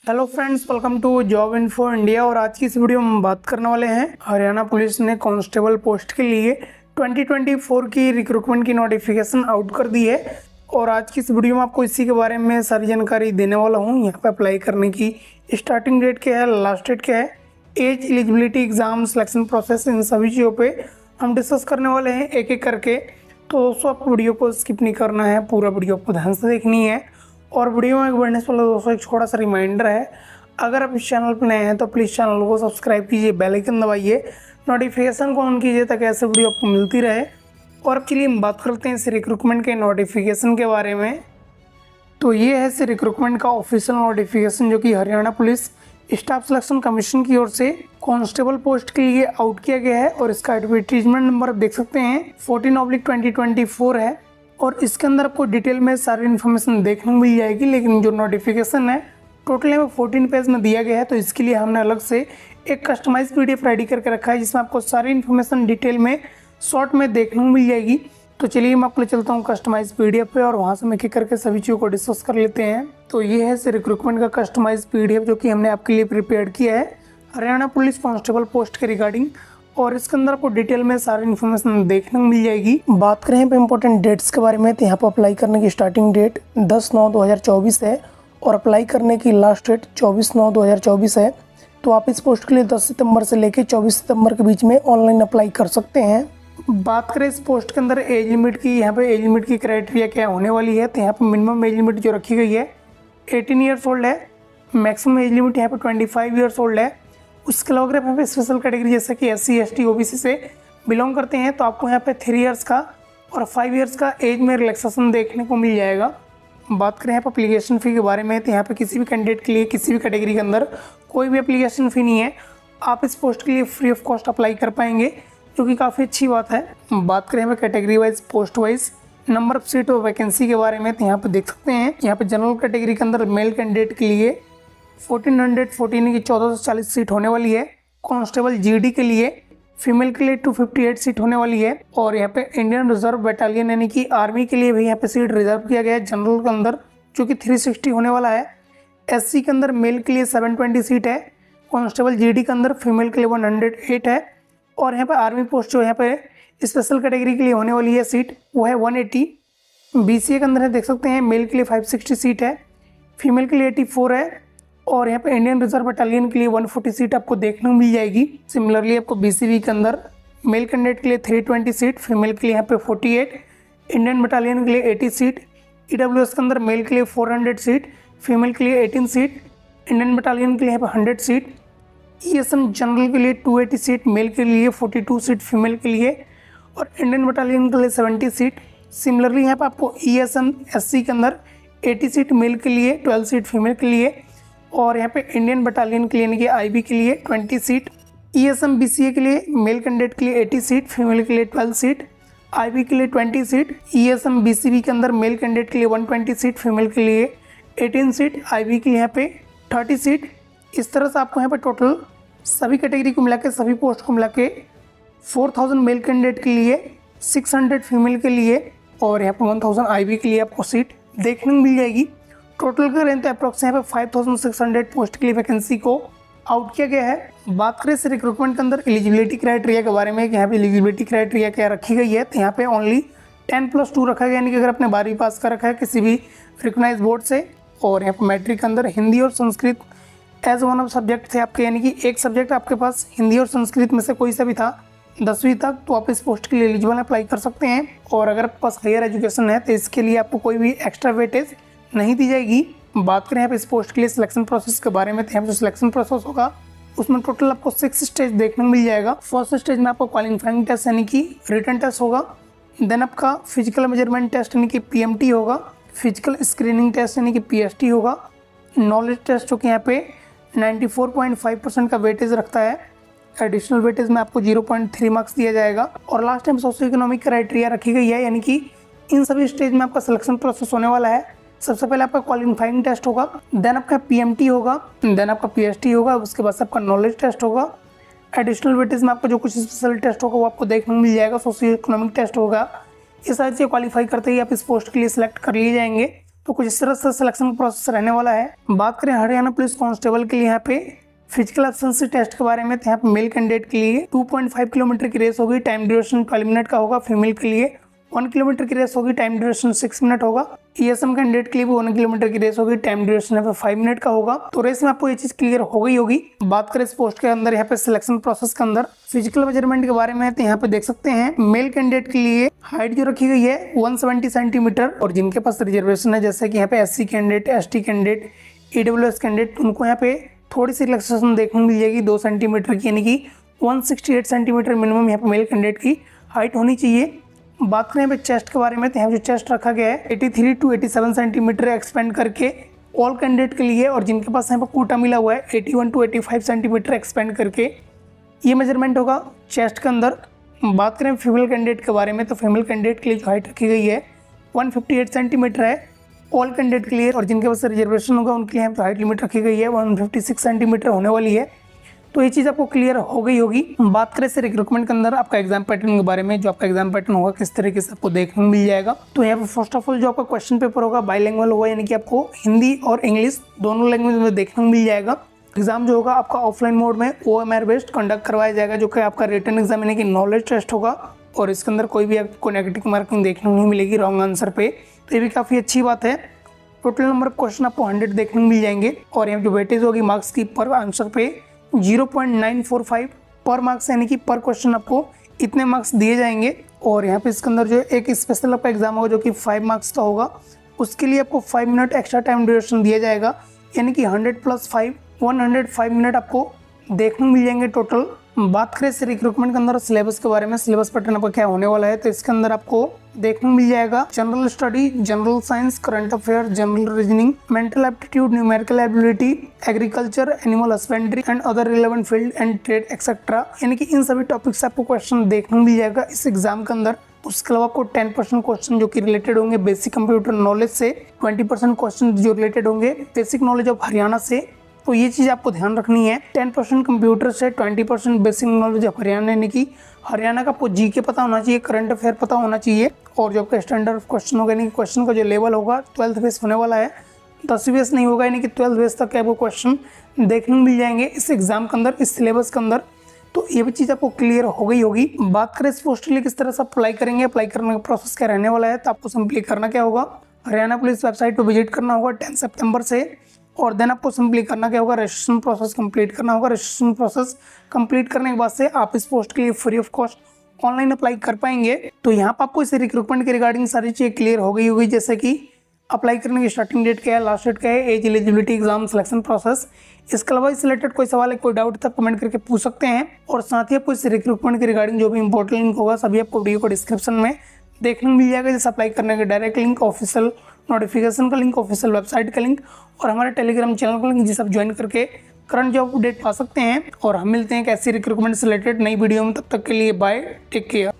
Hello friends, welcome to job info India. और आज की इस वीडियो में हम बात करने वाले हैं हरियाणा पुलिस ने कांस्टेबल पोस्ट के लिए 2024 की रिक्रूटमेंट की नोटिफिकेशन आउट कर दी है। और आज की इस वीडियो में आपको इसी के बारे में सारी जानकारी देने वाला हूं। यहाँ पे अप्लाई करने की स्टार्टिंग डेट क्या है, लास्ट डेट क्या है, age, eligibility, exam, selection process, इन सभी चीज़ों पर हम डिस्कस करने वाले हैं एक एक करके। तो दोस्तों आपको वीडियो को स्किप नहीं करना है, पूरा वीडियो आपको ध्यान से देखनी है। और वीडियो में बढ़ने से पहले दोस्तों एक छोटा सा रिमाइंडर है, अगर आप इस चैनल पर नए हैं तो प्लीज़ चैनल को सब्सक्राइब कीजिए, बेल आइकन दबाइए, नोटिफिकेशन को ऑन कीजिए ताकि ऐसे वीडियो आपको मिलती रहे। और अब चलिए हम बात करते हैं इस रिक्रूटमेंट के नोटिफिकेशन के बारे में। तो ये है इस रिक्रूटमेंट का ऑफिशियल नोटिफिकेशन जो कि Haryana police staff selection commission की ओर से कांस्टेबल पोस्ट के लिए आउट किया गया है। और इसका एडवर्टीजमेंट नंबर आप देख सकते हैं 14/2024 है। और इसके अंदर आपको डिटेल में सारी इन्फॉर्मेशन देखने को मिल जाएगी। लेकिन जो नोटिफिकेशन है टोटल हमें 14 पेज में दिया गया है, तो इसके लिए हमने अलग से एक कस्टमाइज PDF रेडी करके रखा है जिसमें आपको सारी इन्फॉर्मेशन डिटेल में शॉर्ट में देखने को मिल जाएगी। तो चलिए मैं आपको ले चलता हूँ कस्टमाइज PDF पे और वहाँ से मैं करके सभी चीज़ों को डिस्कस कर लेते हैं। तो ये है इस रिक्रूटमेंट का कस्टमाइज PDF जो कि हमने आपके लिए प्रिपेयर किया है हरियाणा पुलिस कांस्टेबल पोस्ट के रिगार्डिंग। और इसके अंदर आपको डिटेल में सारी इन्फॉर्मेशन देखने को मिल जाएगी। बात करें यहाँ पे इंपॉर्टेंट डेट्स के बारे में, तो यहाँ पर अप्लाई करने की स्टार्टिंग डेट 10/9/2024 है और अप्लाई करने की लास्ट डेट 24/9/2024 है। तो आप इस पोस्ट के लिए 10 सितंबर से लेकर 24 सितंबर के बीच में ऑनलाइन अप्लाई कर सकते हैं। बात करें इस पोस्ट के अंदर एज लिमिट की, यहाँ पे एज लिमिट की क्राइटेरिया क्या होने वाली है, तो यहाँ पर मिनिमम एज लिमिट जो रखी गई है 18 ईयर्स ओल्ड है। मैक्सिमम एज लिमिट यहाँ पर 25 ईयर्स ओल्ड है। उसके अलावा अगर यहाँ पे स्पेशल कैटेगरी जैसे कि SC ST OBC से बिलोंग करते हैं तो आपको यहाँ पे 3 इयर्स का और 5 इयर्स का एज में रिलैक्सेशन देखने को मिल जाएगा। बात करें यहाँ पर एप्लीकेशन फ़ी के बारे में, तो यहाँ पे किसी भी कैंडिडेट के लिए किसी भी कैटेगरी के अंदर कोई भी एप्लीकेशन फ़ी नहीं है। आप इस पोस्ट के लिए फ्री ऑफ कॉस्ट अप्लाई कर पाएंगे, जो कि काफ़ी अच्छी बात है। बात करें यहाँ पर category wise, post wise, number of seat और वैकेंसी के बारे में, तो यहाँ पर देख सकते हैं यहाँ पर जनरल कैटेगरी के अंदर मेल कैंडिडेट के लिए 1414 की 14 से 40 सीट होने वाली है। कांस्टेबल GD के लिए फीमेल के लिए 258 सीट होने वाली है। और यहाँ पे इंडियन रिजर्व बटालियन यानी कि आर्मी के लिए भी यहाँ पे सीट रिजर्व किया गया है जनरल के अंदर, जो कि 360 होने वाला है। SC के अंदर मेल के लिए 720 सीट है। कांस्टेबल GD के अंदर फीमेल के लिए 108 है। और यहाँ पे आर्मी पोस्ट जो यहाँ पे स्पेशल कैटेगरी के लिए होने वाली है सीट वो है 180। BCA के अंदर देख सकते हैं मेल के लिए 560 सीट है, फीमेल के लिए 84 है। और यहाँ पे इंडियन रिजर्व बटालियन के लिए 140 सीट आपको देखने को मिल जाएगी। सिमिलरली आपको BCB के अंदर मेल कैंडिडेट के लिए 320 सीट, फीमेल के लिए यहाँ पे 48, इंडियन बटालियन के लिए 80 सीट, EWS के अंदर मेल के लिए 400 सीट, फीमेल के लिए 18 सीट, इंडियन बटालियन के लिए यहाँ पे 100 सीट, ESM जनरल के लिए 280 सीट, मेल के लिए 42 सीट, फीमेल के लिए, और इंडियन बटालियन के लिए 70 सीट। सिमिलरली यहाँ पर आपको ESM SC के अंदर 80 सीट मेल के लिए, 12 सीट फीमेल के लिए, और यहाँ पे इंडियन बटालियन के लिए यानी कि IB के लिए 20 सीट, ESM BCA के लिए मेल कैंडिडेट के लिए 80 सीट, फीमेल के लिए 12 सीट, IB के लिए 20 सीट, ESM BCB के अंदर मेल कैंडिडेट के लिए 120 सीट, फीमेल के लिए 18 सीट, IB के लिए यहाँ पे 30 सीट। इस तरह से आपको यहाँ पे टोटल सभी कैटेगरी को मिला के, सभी पोस्ट को मिला के 4000 मेल कैंडिडेट के लिए, 600 फीमेल के लिए और यहाँ पे 1000 IB के लिए आपको सीट देखने को मिल जाएगी। टोटल करें तो अप्रॉक्स यहाँ पे 5600 पोस्ट के लिए वैकेंसी को आउट किया गया है। बात करें इस रिक्रूटमेंट के अंदर एलिजिबिलिटी क्राइटेरिया के बारे में, यहाँ पे एलिजिबिलिटी क्राइटेरिया क्या रखी गई है, तो यहाँ पे ओनली 10+2 रखा गया, यानी कि अगर आपने 12वीं पास कर रखा है किसी भी रिकॉग्नाइज बोर्ड से, और यहाँ पे मैट्रिक के अंदर हिंदी और Sanskrit as one of subject थे आपके, यानी कि एक सब्जेक्ट आपके पास हिंदी और संस्कृत में से कोई सा भी था 10वीं तक, तो आप इस पोस्ट के लिए एलिजिबल अप्लाई कर सकते हैं। और अगर आपके पास हायर एजुकेशन है तो इसके लिए आपको कोई भी एक्स्ट्रा वेटेज नहीं दी जाएगी। बात करें यहाँ पे इस पोस्ट के लिए सिलेक्शन प्रोसेस के बारे में, तो यहाँ पे जो सिलेक्शन प्रोसेस होगा उसमें टोटल आपको 6 स्टेज देखने को मिल जाएगा। फर्स्ट स्टेज में आपको क्वालिफाइंग टेस्ट यानी कि रिटन टेस्ट होगा, देन आपका फिजिकल मेजरमेंट टेस्ट यानी कि PMT होगा, फिजिकल स्क्रीनिंग टेस्ट यानी कि PST होगा, नॉलेज टेस्ट जो कि यहाँ पे 94.5% का वेटेज रखता है, एडिशनल वेटेज में आपको 0.3 मार्क्स दिया जाएगा। और last time socio economic criteria रखी गई है, यानी कि इन सभी स्टेज में आपका सिलेक्शन प्रोसेस होने वाला है। सबसे पहले आपका क्वालिफाइंग टेस्ट होगा, देन आपका PMT होगा, देन आपका PST होगा, उसके बाद आपका नॉलेज टेस्ट होगा, एडिशनल वेटेज में आपका जो कुछ स्पेशल टेस्ट होगा वो आपको देखने को मिल जाएगा, सोशियो इकोनॉमिक टेस्ट होगा। ये सारी चीज़ें क्वालिफाई करते ही आप इस पोस्ट के लिए सिलेक्ट कर लिए जाएंगे। तो कुछ इस तरह से सिलेक्शन प्रोसेस रहने वाला है। बात करें हरियाणा पुलिस कांस्टेबल के लिए यहाँ पे फिजिकल एफिशिएंसी टेस्ट के बारे में, तो यहाँ पे मेल कैंडिडेट के लिए 2.5 किलोमीटर की रेस होगी, टाइम ड्यूरेशन 12 मिनट का होगा। फीमेल के लिए 1 किलोमीटर की रेस होगी, टाइम ड्यूरेशन 6 मिनट होगा। ईएसएम कैंडिडेट के लिए भी 1 किलोमीटर की रेस होगी, टाइम ड्यूरेशन यहाँ पे 5 मिनट का होगा। तो रेस में आपको ये चीज क्लियर हो गई होगी। बात करें इस पोस्ट के अंदर यहाँ पे सिलेक्शन प्रोसेस के अंदर फिजिकल मेजरमेंट के बारे में, तो यहाँ पे देख सकते हैं मेल कैंडिडेट के लिए हाइट जो रखी गई है 170 सेंटीमीटर, और जिनके पास रिजर्वेशन है जैसे कि यहाँ पे SC candidate, ST candidate, EWS candidate, उनको यहाँ पे थोड़ी सी रिलैक्सेशन देखने को मिल जाएगी 2 सेंटीमीटर की, यानी कि 168 सेंटीमीटर मिनिमम यहाँ पे मेल कैंडिडेट की हाइट होनी चाहिए। बात करें यहाँ पे चेस्ट के बारे में, तो यहाँ जो चेस्ट रखा गया है 83 to 87 सेंटीमीटर एक्सपेंड करके ऑल कैंडिडेट के लिए, और जिनके पास यहाँ पर कोटा मिला हुआ है 81 to 85 सेंटीमीटर एक्सपेंड करके ये मेजरमेंट होगा चेस्ट के अंदर। बात करें फीमेल कैंडिडेट के बारे में, तो फीमेल कैंडिडेट के लिए जो हाइट रखी गई है 158 सेंटीमीटर है ऑल कैंडिडेट के लिए, और जिनके पास रिजर्वेशन होगा उनके लिए यहाँ पर हाइट लिमिट रखी गई है 156 सेंटीमीटर होने वाली है। तो ये चीज़ आपको क्लियर हो गई होगी। बात करें से रिक्रूटमेंट के अंदर आपका एग्जाम पैटर्न के बारे में, जो आपका एग्जाम पैटर्न होगा किस तरीके से आपको देखने को मिल जाएगा। तो यहाँ पे फर्स्ट ऑफ ऑल जो आपका क्वेश्चन पेपर होगा बाईलिंगुअल होगा, यानी कि आपको हिंदी और इंग्लिश दोनों लैंग्वेज में देखने को मिल जाएगा। एग्जाम जो होगा आपका ऑफलाइन मोड में OMR बेस्ड कंडक्ट करवाया जाएगा, जो कि आपका रिटन एग्जाम यानी कि नॉलेज टेस्ट होगा, और इसके अंदर कोई भी आपको नेगेटिव मार्किंग देखने को नहीं मिलेगी रॉन्ग आंसर पे। तो ये भी काफ़ी अच्छी बात है। टोटल नंबर ऑफ क्वेश्चन आपको 100 देखने को मिल जाएंगे, और यहाँ जो वेटेज होगी मार्क्स की पर आंसर पे 0.945 पर मार्क्स, यानी कि पर क्वेश्चन आपको इतने मार्क्स दिए जाएंगे। और यहाँ पे इसके अंदर जो एक स्पेशल आपका एग्जाम होगा जो कि 5 मार्क्स का होगा, उसके लिए आपको 5 मिनट एक्स्ट्रा टाइम ड्यूरेशन दिया जाएगा, यानी कि 100 + 5 105 मिनट आपको देखने को मिल जाएंगे टोटल। बात करें इस रिक्रूटमेंट के अंदर सिलेबस के बारे में, सिलेबस पैटर्न आपका क्या होने वाला है, तो इसके अंदर आपको देखने को मिल जाएगा general study, general science, current affair, general reasoning, mental aptitude, numerical ability, agriculture, animal husbandry and other relevant field and trade etcetera, यानी कि इन सभी टॉपिक से आपको क्वेश्चन देखने को मिल जाएगा इस एग्जाम के अंदर। उसके अलावा आपको 10% क्वेश्चन जो कि रिलेटेड होंगे बेसिक कंप्यूटर नॉलेज से, 20% क्वेश्चन जो रिलेटेड होंगे बेसिक नॉलेज ऑफ हरियाणा से। तो ये चीज़ आपको ध्यान रखनी है। 10% कंप्यूटर से, 20% बेसिक नॉलेज ऑफ हरियाणा, यानी कि हरियाणा का आपको GK पता होना चाहिए, करंट अफेयर पता होना चाहिए, और जो आपका स्टैंडर्ड ऑफ क्वेश्चन होगा यानी कि क्वेश्चन का जो लेवल होगा 12th बेस होने वाला है, 10वीं बेस नहीं होगा, यानी कि 12th बेस तक के आपको क्वेश्चन देखने को मिल जाएंगे इस एग्जाम के अंदर, इस सिलेबस के अंदर। तो ये भी चीज़ आपको क्लियर हो गई होगी। बात करें इस पोस्ट के लिए किस तरह से अप्लाई करेंगे, अप्लाई करने का प्रोसेस क्या रहने वाला है, तो आपको सिंपली करना क्या होगा, हरियाणा पुलिस वेबसाइट पर विजिट करना होगा 10 सितंबर से, और देन आपको सिंपली करना क्या होगा, रजिस्ट्रेशन प्रोसेस कंप्लीट करना होगा। रजिस्ट्रेशन प्रोसेस कंप्लीट करने के बाद से आप इस पोस्ट के लिए free of cost online apply कर पाएंगे। तो यहाँ पर आपको इस रिक्रूटमेंट के रिगार्डिंग सारी चीज़ें क्लियर हो गई होगी, जैसे कि अप्लाई करने की स्टार्टिंग डेट क्या है, लास्ट डेट क्या है, age, eligibility, exam, selection process. इसके अलावा इस रिलेटेड कोई सवाल है, कोई डाउट है, कमेंट करके पूछ सकते हैं। और साथ ही आपको इस रिक्रूटमेंट के रिगार्डिंग जो भी इंपॉर्टेंट लिंक होगा सभी आपको वीडियो को डिस्क्रिप्शन में देखने को मिल जाएगा, जैसे अप्लाई करने का डायरेक्ट लिंक, ऑफिशियल नोटिफिकेशन का लिंक, ऑफिशियल वेबसाइट का लिंक, और हमारे टेलीग्राम चैनल का लिंक, जिसे आप ज्वाइन करके करंट जॉब अपडेट पा सकते हैं। और हम मिलते हैं एक ऐसी रिक्रूटमेंट से रिलेटेड नई वीडियो में, तब तक के लिए बाय, टेक केयर।